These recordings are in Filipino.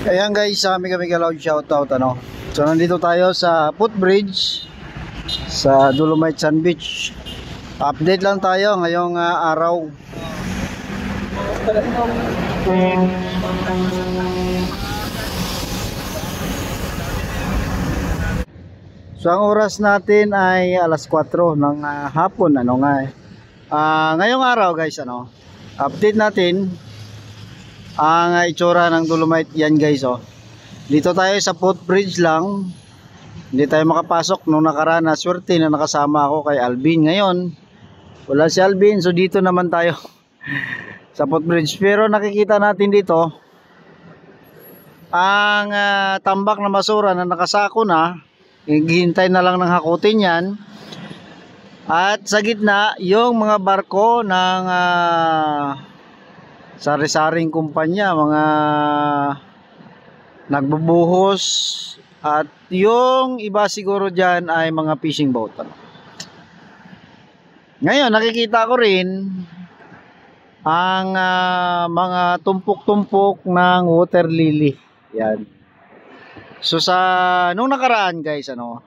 Ayan guys, mega loud shoutout ano. So nandito tayo sa footbridge sa Dolomite Sand Beach. Update lang tayo ngayong araw. So ang oras natin ay alas 4 ng hapon ano nga. Ngayong araw guys ano. Update natin ang itsura ng Dolomite yan guys oh. Dito tayo sa footbridge lang. Hindi tayo makapasok nung nakaraan na swerte na nakasama ako kay Alvin. Ngayon wala si Alvin, so dito naman tayo sa footbridge. Pero nakikita natin dito ang tambak na basura na nakasako na. Hihintay na lang ng hakutin yan. At sa gitna yung mga barko ng sari-saring kumpanya, mga nagbubuhos, at yung iba siguro dyan ay mga fishing boat. Ngayon nakikita ko rin ang mga tumpok-tumpok ng water lily. Yan. So sa nung nakaraan guys ano,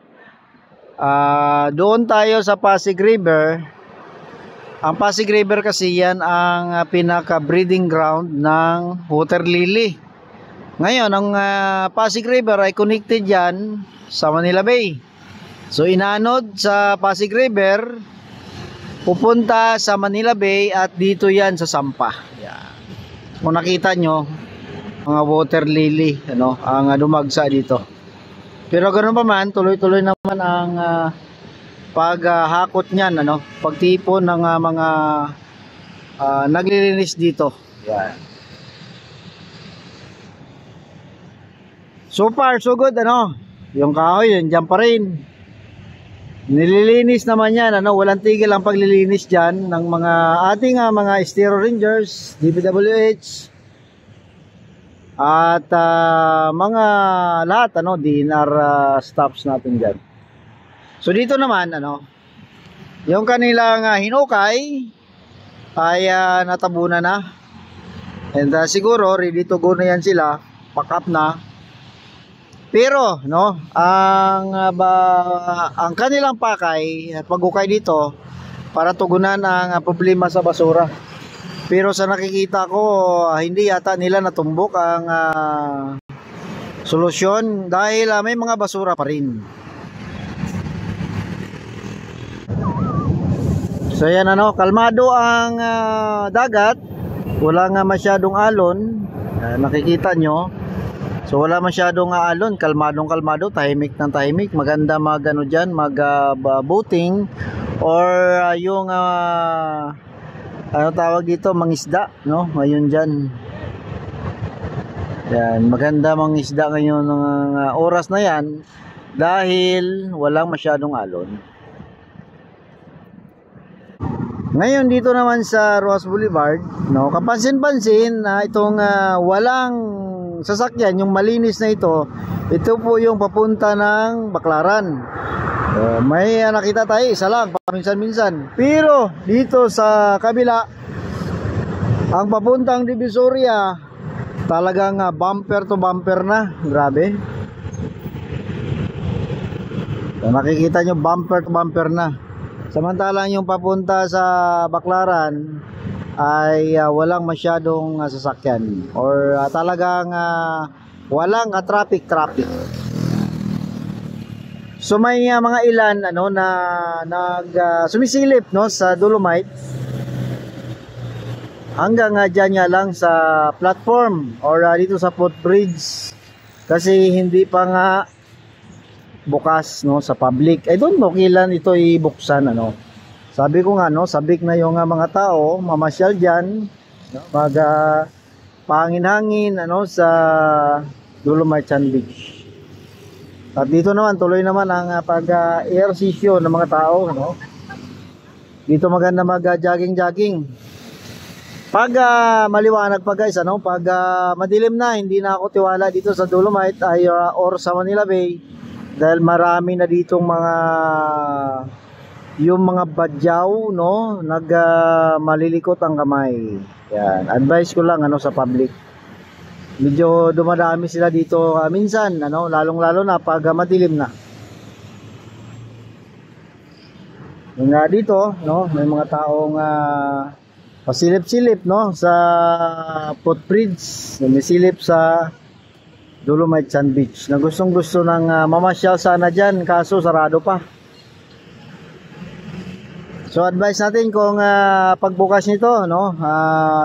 doon tayo sa Pasig River. Ang Pasig River kasi yan ang pinaka breeding ground ng water lily. Ngayon ang Pasig River ay connected yan sa Manila Bay. So inanod sa Pasig River pupunta sa Manila Bay at dito yan sa Sampa. Yan. Kung nakita nyo mga water lily ano, ang dumagsa dito. Pero ganoon pa man, tuloy-tuloy naman ang paghakot niyan ano, pagtipon ng mga naglilinis dito. Yan. So far so good ano. Yung kahoy nandiyan pa rin. Nililinis naman yan ano, walang tigil ang paglilinis diyan ng mga ating mga Estero Rangers, DPWH at mga lahat ano, DNR staffs natin diyan. So dito naman ano, yung kanilang hinukay ay natabunan na. And siguro ready to go na yan sila, pack up na. Pero no, ang kanilang pakay at pagukay dito para tugunan ang problema sa basura. Pero sa nakikita ko, hindi yata nila natumbok ang solusyon dahil may mga basura pa rin. So yan ano, kalmado ang dagat, wala nga masyadong alon, nakikita nyo. So wala masyadong alon, kalmadong tahimik ng tahimik. Maganda mag ano dyan, mag boating or yung ano tawag dito, mangisda no, ngayon dyan. Yan, maganda mangisda ngayon ng oras na yan dahil walang masyadong alon. Ngayon dito naman sa Roas Boulevard, no, kapansin-pansin na itong walang sasakyan, yung malinis na ito po yung papunta ng Baclaran. May nakita tayo, isa lang, paminsan-minsan. Pero dito sa kabila, ang papuntang Divisoria, talagang bumper to bumper na. Grabe. So, nakikita nyo, bumper to bumper na. Samantalang yung papunta sa Baclaran ay walang masyadong sasakyan or talagang walang traffic. So may mga ilan ano na sumisilip no sa Dolomite hanggang dyan nga lang sa platform or dito sa footbridge kasi hindi pa nga bukas no sa public. I don't know kailan ito ibuksan ano. Sabi ko nga no, sabik na yung mga tao mamasyal diyan, no, mag pangin-hangin ano sa Dolomite Sand Beach. At dito naman tuloy naman ang pag-ehersisyo ng mga tao no. Dito maganda mag-jogging. Pag maliwanag pa guys ano, pag madilim na, hindi na ako tiwala dito sa Dolomite ay or sa Manila Bay. Dahil marami na ditong yung mga badyaw no, malilikot ang kamay. Yan, advice ko lang ano sa public. medyo dumadami sila dito minsan, ano, lalong-lalo na pag madilim na. Yung nga dito, no, may mga taong pasilip-silip, no, sa footbridge, sumisilip sa Dolomite Sand Beach na gustong-gusto ng mamasyal sana dyan, kaso sarado pa. So advice natin kung pagbukas nito, no,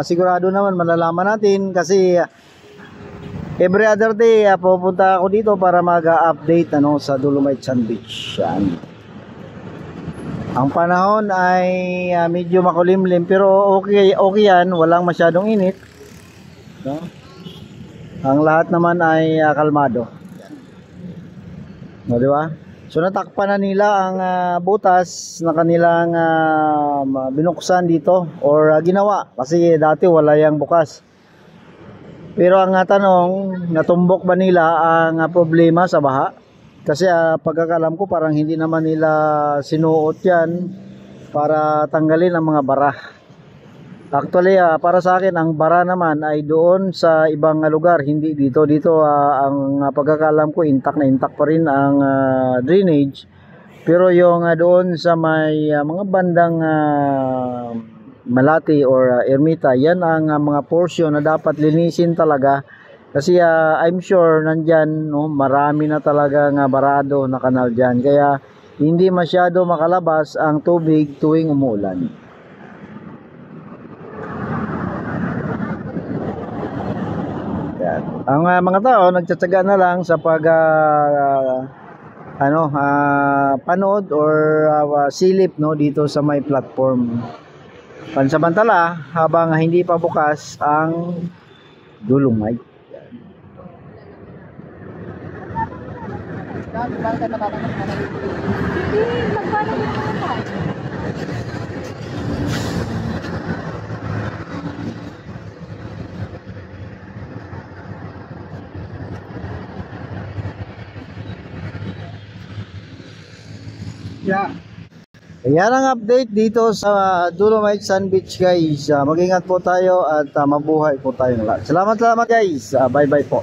sigurado naman malalaman natin kasi every other day pupunta ako dito para mag-update ano sa Dolomite Sand Beach. Yan. Ang panahon ay medyo makulimlim pero okay yan, walang masyadong init, no? Ang lahat naman ay kalmado. No, di ba? So natakpan na nila ang butas na kanilang binuksan dito or ginawa kasi dati wala yang bukas. Pero ang tanong, natumbok ba nila ang problema sa baha? Kasi pagkakalam ko parang hindi naman nila sinuot yan para tanggalin ang mga bara. Actually, para sa akin, ang bara naman ay doon sa ibang lugar, hindi dito. Dito, ang pagkakalam ko, intact na intact pa rin ang drainage. Pero yung doon sa may mga bandang Malati or Ermita, yan ang mga portion na dapat linisin talaga. Kasi I'm sure nandyan, no, marami na talaga barado na kanal dyan. Kaya hindi masyado makalabas ang tubig tuwing umuulan. Ang mga tao nagtsatsaga na lang sa pag panood or silip, no, dito sa may platform. Pansamantala habang hindi pa bukas ang Dolomite. Yeah. Ayan ang update dito sa Dolomite Sand Beach, guys. Mag-ingat po tayo at mabuhay po tayong lahat. Salamat guys. Bye bye po.